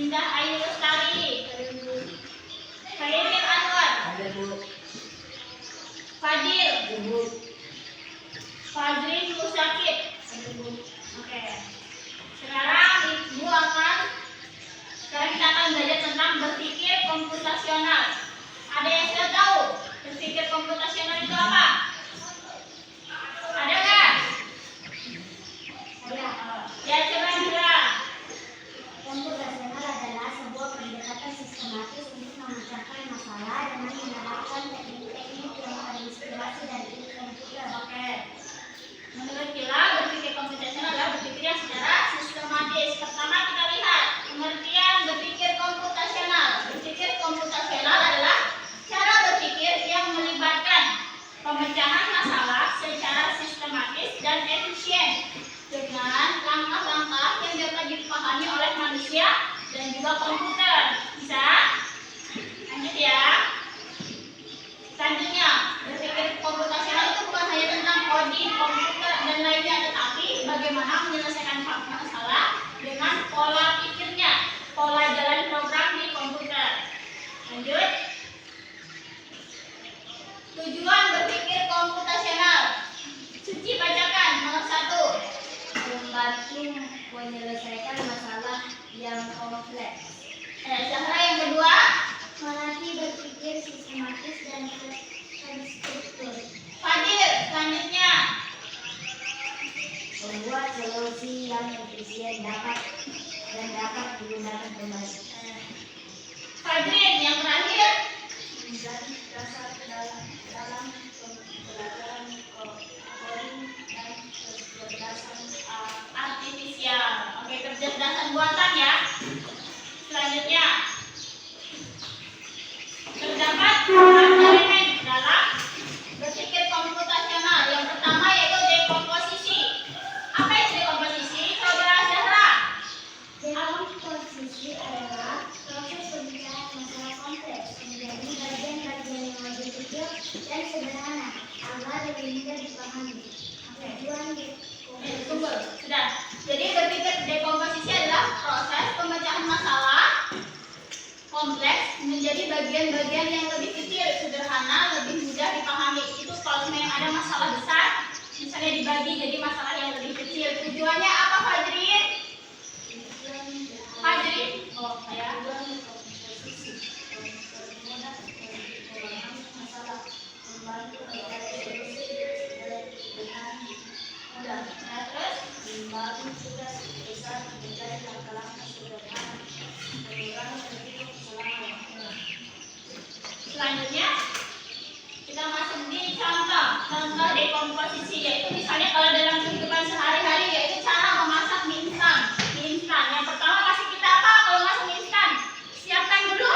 Indah Ayu Lestari. Khairil Anwar. Fadil. Fadrin Musakib. Oke. Sekarang kita akan belajar tentang berpikir komputasional. Ada yang sudah tahu berpikir komputasional itu apa? Ada nggak? Ada. Ya, coba Indra. Komputasional adalah sebuah pendekatan sistematis untuk memecahkan masalah dengan menggunakan teknik-teknik yang terinspirasi dari ilmu komputer. Oke. Menurut Kila, berpikir komputasional adalah berpikir yang secara sistematis. Pertama kita lihat pengertian berpikir komputasional. Berpikir komputasional adalah cara berpikir yang melibatkan pemecahan masalah secara sistematis dan efisien dengan langkah-langkah yang dapat dipahami oleh manusia dan juga komputer. Bisa? Lanjut ya. Selanjutnya, berpikir komputasional itu bukan hanya tentang coding, komputer, dan lainnya, tetapi bagaimana menyelesaikan masalah dengan pola pikirnya, pola jalan program di komputer. Lanjut. Tujuan berpikir komputasional. Suci bacakan nomor 1. Membantu menyelesaikan masalah yang kompleks. Zahra yang kedua. Melatih berpikir sistematis dan terstruktur. Fadil, selanjutnya. Membuat solusi yang efisien dapat digunakan kembali. Fadrin yang terakhir. Menjadi dasar dalam pembelajaran coding dan kecerdasan Artifisial. Oke, kecerdasan buatan ya. Selanjutnya, terdapat 4 elemen dalam berpikir komputasional. Yang pertama yaitu dekomposisi. Apa itu dekomposisi? Saudara Zahra. Dekomposisi adalah proses pemecahan masalah kompleks menjadi bagian-bagian yang lebih kecil dan sederhana agar lebih mudah dipahami. Tujuan Tunggu, sudah. Jadi berpikir dekomposisi adalah proses pemecahan masalah kompleks menjadi bagian-bagian yang lebih kecil, sederhana, lebih mudah dipahami. Itu kalau memang ada masalah besar, misalnya dibagi jadi masalah yang lebih kecil. Tujuannya apa, Fadrin? Fadrin? Oh, ya. Selanjutnya kita masuk di contoh dekomposisi, yaitu misalnya kalau dalam kehidupan sehari-hari yaitu cara memasak mie instan. Yang pertama kasih kita apa kalau masak mie instan? Siapkan dulu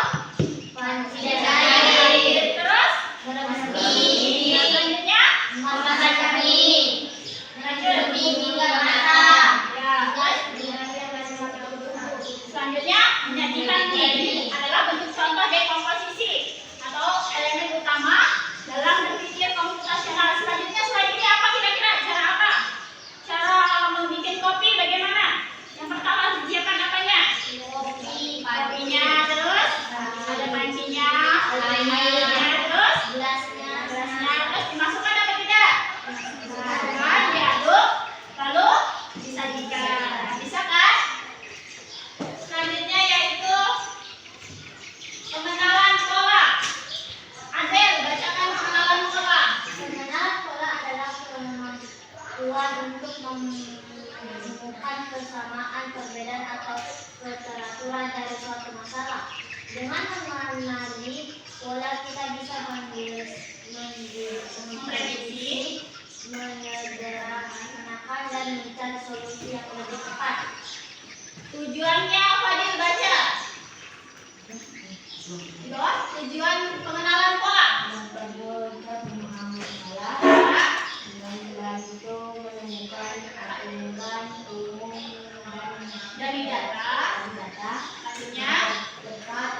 panci air, terus mie, selanjutnya memasak mie, lanjut mie hingga matang. Selanjutnya menyajikan mie. Ini adalah bentuk contoh dekomposisi atau elemen utama dalam berpikir komputasional. Selanjutnya slide ini apa kira-kira? Cara apa? Cara membuat kopi bagaimana? Yang pertama harus disiapkan apanya? Kopinya, terus ada pancinya, airnya, terus gelasnya, terus dimasukkan apa tidak? Dimasukkan, diaduk, lalu disajikan. Bisa kan? Selanjutnya yaitu pengenalan pola. Adel, bacakan pengenalan pola. Pengenalan pola adalah kemampuan untuk menemukan kesamaan, perbedaan atau keteraturan dari suatu masalah. Dengan mengenali pola kita bisa memprediksi, menyederhanakan dan mencari solusi yang lebih tepat. Tujuannya Fadil baca. Tujuan pengenalan pola. Mempermudah memahami masalah, membantu menemukan aturan umum Dari data. Selanjutnya tepat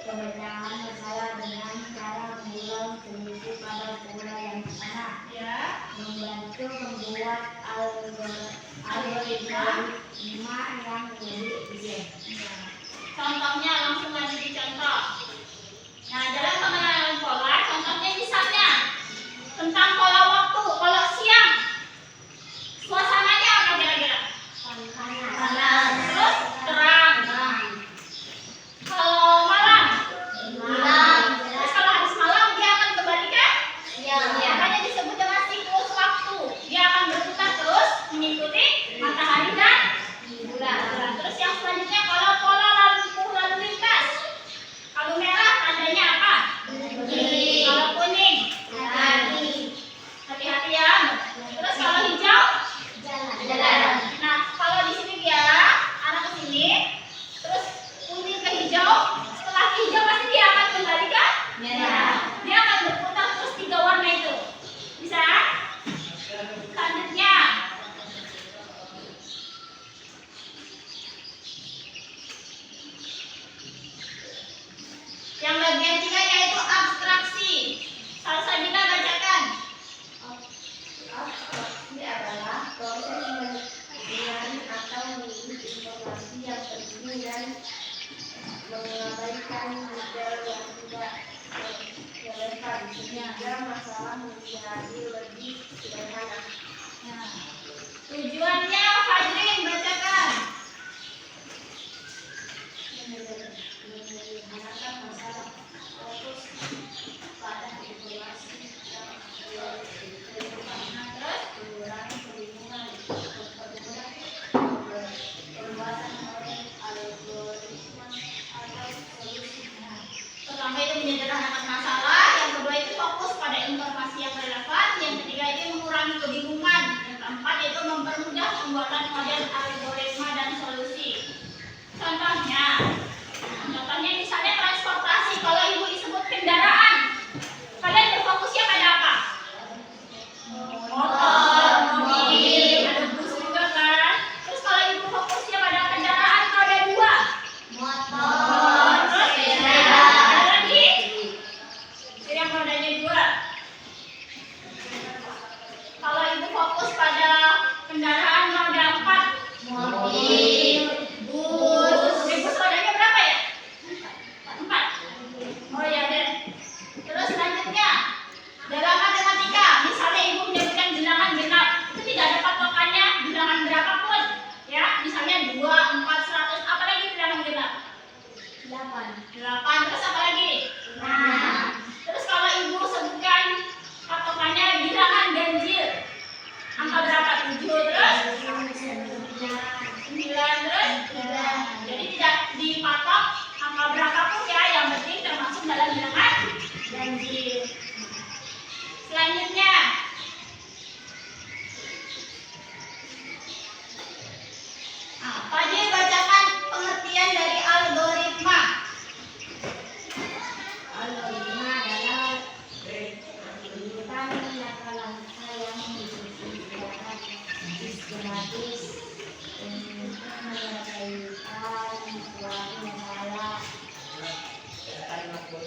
pemecahan masalah dengan cara mengulang solusi pada pola yang sama. ya. Membantu membuat algoritma merah menjadi biru. Contohnya langsung aja dicontoh. Nah, dalam pengenalan pola, contohnya misalnya tentang pola waktu. Kalau siang, suasananya apa kira-kira? Panas. Terus terang. Kalau malam, Malam. terus kalau habis malam dia akan kembali ke Siang. makanya disebut dengan siklus waktu. Dia akan berputar terus mengikuti matahari dan bulan. Terus yang selanjutnya kalau pola lalu lintas. Kalau merah tandanya apa? Berhenti. Kalau kuning, Lari. hati-hati ya. Terus kalau hijau, Jalan. nah kalau di sini dia arah ke sini, terus kuning ke hijau. Setelah ke hijau pasti dia akan kembali ke Merah. dia akan berputar terus 3 warna itu. Bisa? Selanjutnya yang bagian 3 yaitu abstraksi. Salsabila bacakan. Abstraksi adalah proses mengumpulkan atau mengumpulkan informasi yang terdiri dan mengabaikan model yang tidak relevan sehingga masalah menjadi lebih sederhana. Nah, tujuannya Fajrin bacakan. Menyederhanakan masalah, fokus pada informasi yang relevan. Nah, terus Mengurangi kebingungan, mempermudah pembuatan algoritma atau solusi. pertama itu menyederhanakan masalah, yang kedua itu fokus pada informasi yang relevan, yang ketiga itu mengurangi kebingungan, yang keempat itu mempermudah pembuatan model algoritma dan solusi. Contohnya misalnya transportasi. Kalau ibu disebut kendaraan, kalian berfokusnya pada apa? Motor, mobil, ada bus juga kan. Terus kalau ibu fokusnya pada kendaraan, roda 2, Motor, sepeda, ada lagi yang rodanya 2. Kalau ibu fokus pada kendaraan roda 4, mobil, bus. Bus rodanya berapa ya? 4. Oh ya deh. Terus selanjutnya dalam matematika, misalnya ibu menyebutkan bilangan genap, itu tidak ada patokannya bilangan berapapun, ya. Misalnya 2, 4, 100, apalagi bilangan genap? 8. Terus apa lagi? Terus kalau ibu sebutkan patokannya bilangan ganjil, angka berapa? 7 terus 9 terus 3. Jadi tidak dipatok angka berapapun ya, yang penting termasuk dalam bilangan ganjil. Selanjutnya Fadil bacakan pengertian dari algoritma. Algoritma adalah urutan langkah-langkah yang disusun secara sistematis untuk menyelesaikan suatu masalah.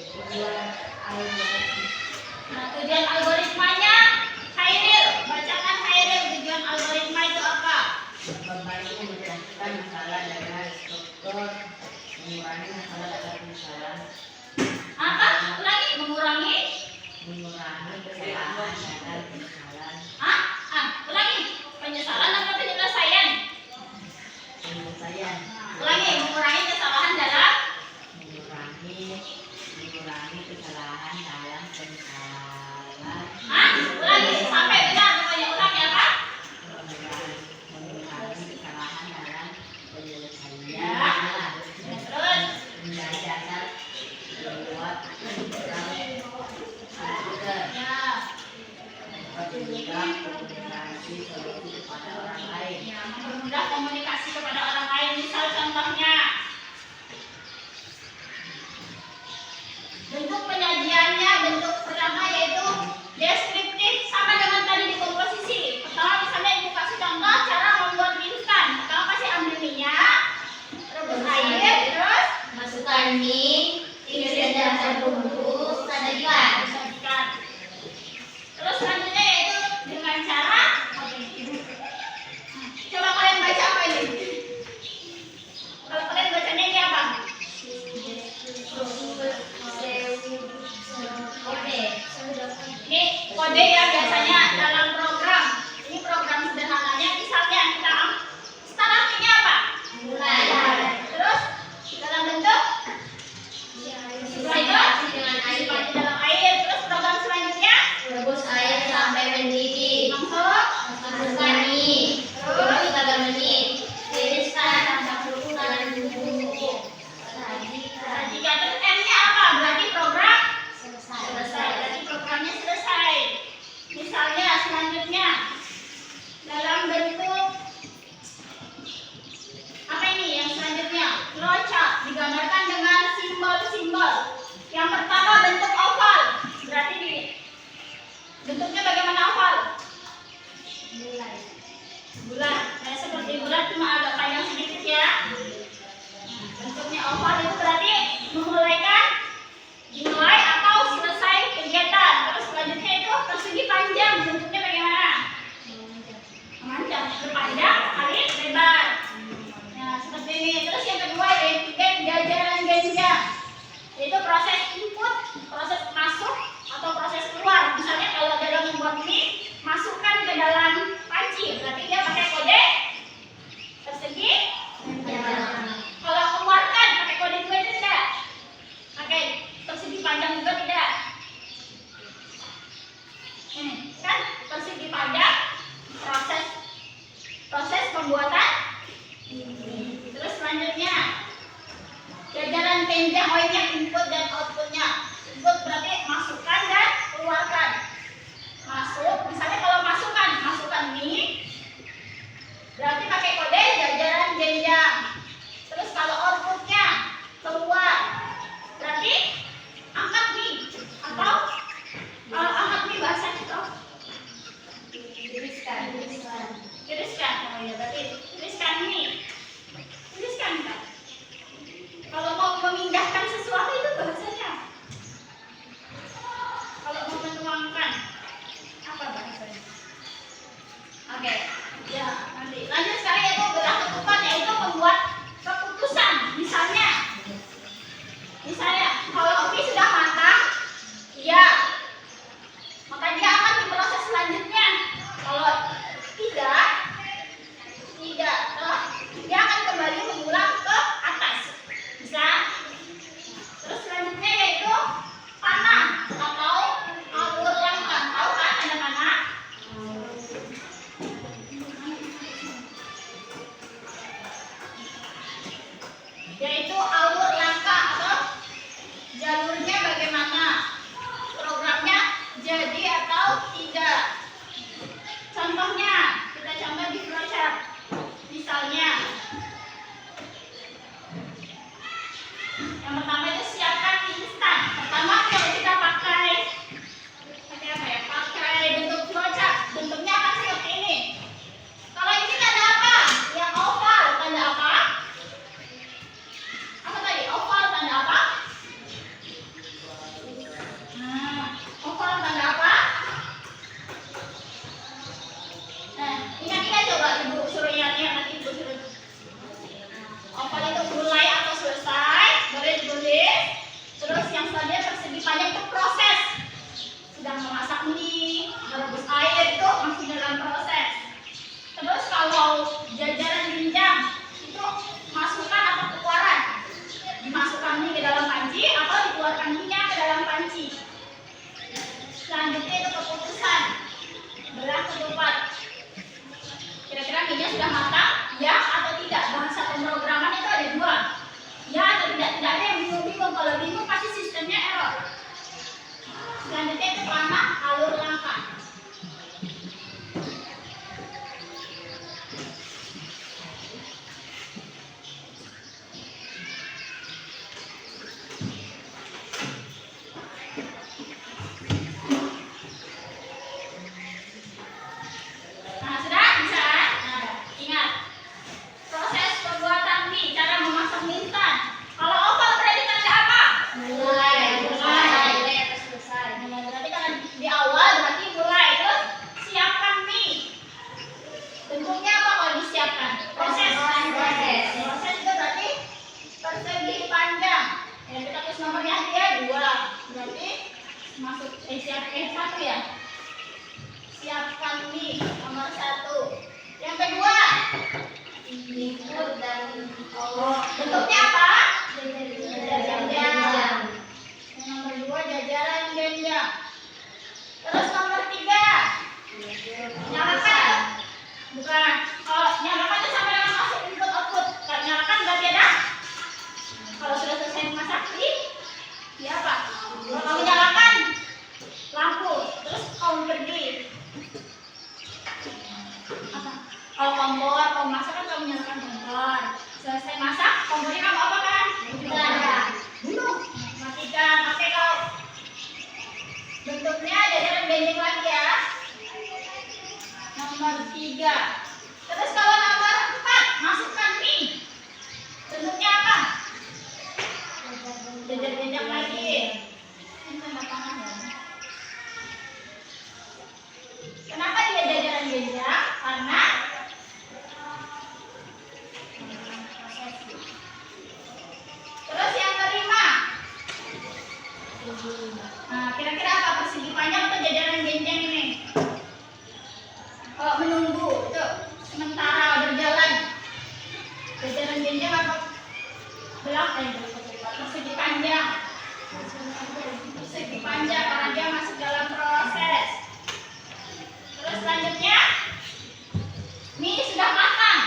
Tujuan algoritma. Nah, tujuan algoritmanya, Khairil, bacakan Khairil, tujuan algoritma itu apa? Membantu menjelaskan masalah dengan struktur, mengurangi masalah dalam penyesalan, Apa? Ulangi, mengurangi. mengurangi kesalahan dalam penyesalan, Ulangi, penyesalan atau penyelesaian? penyelesaian, Ulangi, mengurangi kesalahan dalam. mengurangi kesalahan dalam penyesalan, Ulangi sampai benar pokoknya. Ulangi apa? mengurangi kesalahan dalam penyelesaian, Terus menjadi dasar membuat program komputer, ya, mempermudah komunikasi solusi kepada orang lain. mempermudah komunikasi kepada orang lain. Misal contohnya bentuk penyajiannya, bentuk pertama yaitu deskriptif, sama dengan tadi di komposisi. Pertama misalnya ibu kasih contoh cara membuat mie instan. Pertama pasti ambil minyak, rebus air, terus Masukkan mie, 3 sendok bumbu, sajikan. disajikan. Terus selanjutnya yaitu dengan cara coba kalian baca apa ini? proses input, proses masuk atau proses keluar. Misalnya kalau dalam membuat mie, masukkan ke dalam panci, berarti dia pakai kode persegi. Kalau keluarkan pakai kode juga tidak? Pakai persegi panjang juga tidak? Kan persegi panjang proses pembuatan. Terus selanjutnya jajaran panjang, oh ini input dan outputnya. Input berarti masukkan dan keluarkan. Masuk, misalnya kalau masukkan mie, berarti pakai kode jajaran jenjang. Terus kalau outputnya keluar, berarti angkat mie atau angkat mie bahasa itu tiriskan. Oh ya, berarti tiriskan mie. Tiriskan kan? Kalau mau memindahkan sesuatu itu bahasanya. Kalau mau menuangkan apa bahasanya? Oke, ya nanti lanjut sekarang yaitu gerak ketupat, yaitu membuat keputusan. Misalnya kalau mie sudah matang, ya maka dia akan diproses selanjutnya. Kalau tidak, dia akan kembali mengulang ke atas. Bisa. Terus selanjutnya yaitu panah atau alur langkah. Tahu kan ada panah? Yaitu alur langkah atau jalurnya bagaimana, programnya jadi atau tidak. Contohnya, kita contoh di flowchart. Misalnya, yang pertama itu siapkan mie instan. Pertama kalau kita pakai apa ya? Pakai bentuk flowchart, bentuknya akan seperti ini. Kalau ini tanda apa? Yang oval, tanda apa? Apa tadi? Oval tanda apa? Oval tanda apa? Nah, ingat coba ibu suruh ingat nanti ibu suruh. Oval itu mulai atau selesai, boleh ditulis. Terus yang selanjutnya persegi panjang itu proses. Sedang memasak mie, merebus air itu masih dalam proses. Terus kalau jajaran jenjang itu masukkan atau keluaran. Dimasukkan mie ke dalam panci atau dikeluarkan mie-nya ke dalam panci. Selanjutnya itu keputusan, belah ketupat. Kira-kira mie-nya sudah matang, ya atau tidak? Bahasa pemrograman itu ada dua, ya atau tidak. Tidak ada yang bingung-bingung. Kalau bingung pasti sistemnya error. Selanjutnya itu panah alur langkah. Nah, sudah bisa kan? Nah, ingat proses pembuatan mie, cara memasak mie instan. Kalau oval berarti tanda apa? Mulai atau selesai. Nah, berarti kalau di awal berarti mulai. Terus siapkan mie. Bentuknya apa kalau disiapkan? Proses itu berarti persegi panjang. Ya, kita tulis nomornya dia 2. Berarti masuk satu ya. Siapkan mie nomor 1. Yang kedua, input dan bentuknya apa? Jajaran jenjang. Yang nomor 2 jajaran jenjang. Terus nomor 3, nyalakan. Bukan. Kalau nyalakan itu sampai dengan masuk input output. Kalau nyalakan berarti ada. Kalau sudah selesai memasak di apa? Kalau kamu nyalakan lampu, terus kamu pergi. Apa? Kalau kompor, kamu masak kan kamu nyalakan kompor. Selesai masak, kompornya kamu apa? Persegi panjang. Persegi panjang karena dia masuk dalam proses. Terus selanjutnya, mie sudah matang.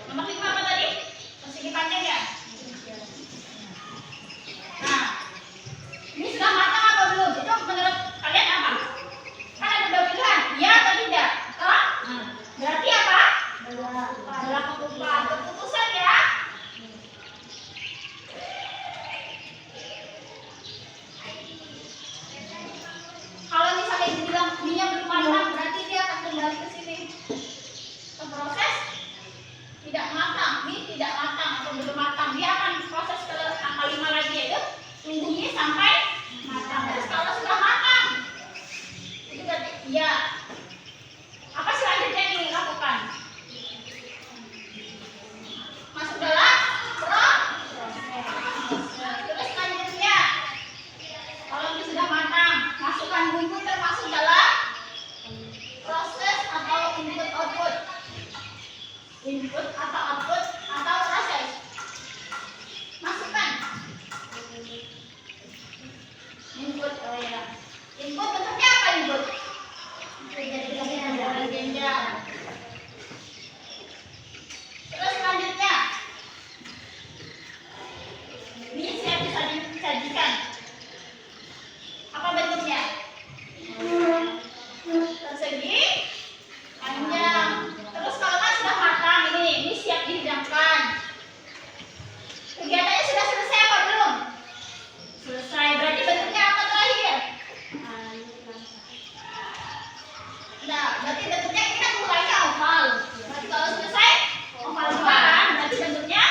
Nomor 5 apa tadi? Persegi panjang ya? Nah, ini sudah matang apa belum? Itu menurut kalian apa? Kan ada dua pilihan, iya atau tidak? Oh? Berarti apa? Adalah keputusan ya. Kalau misalnya dibilang minyak belum matang, berarti dia akan kembali ke sini. Ke proses tidak matang, mie tidak matang atau belum matang. Dia akan proses ke angka 5 lagi, yaitu tunggunya sampai matang. Terus kalau sudah matang, itu berarti iya. Apa selanjutnya yang dilakukan? Masuk dalam proses. Terus selanjutnya, kalau itu sudah matang, masukkan bumbu termasuk dalam proses atau input output. Input atau output atau proses. Masukkan. Input, oh ya. Input bentuknya apa input? Legenda. Terus selanjutnya, ini siap disajikan. Apa bentuknya? Persegi panjang. Terus kalau kan sudah matang ini siap dihidangkan. Kegiatannya sudah selesai apa belum? Selesai. Berarti bentuknya apa terakhir? Nah, berarti bentuknya kita mulainya oval. Berarti kalau selesai oval juga kan? Berarti bentuknya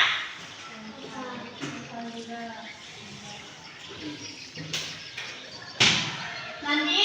nanti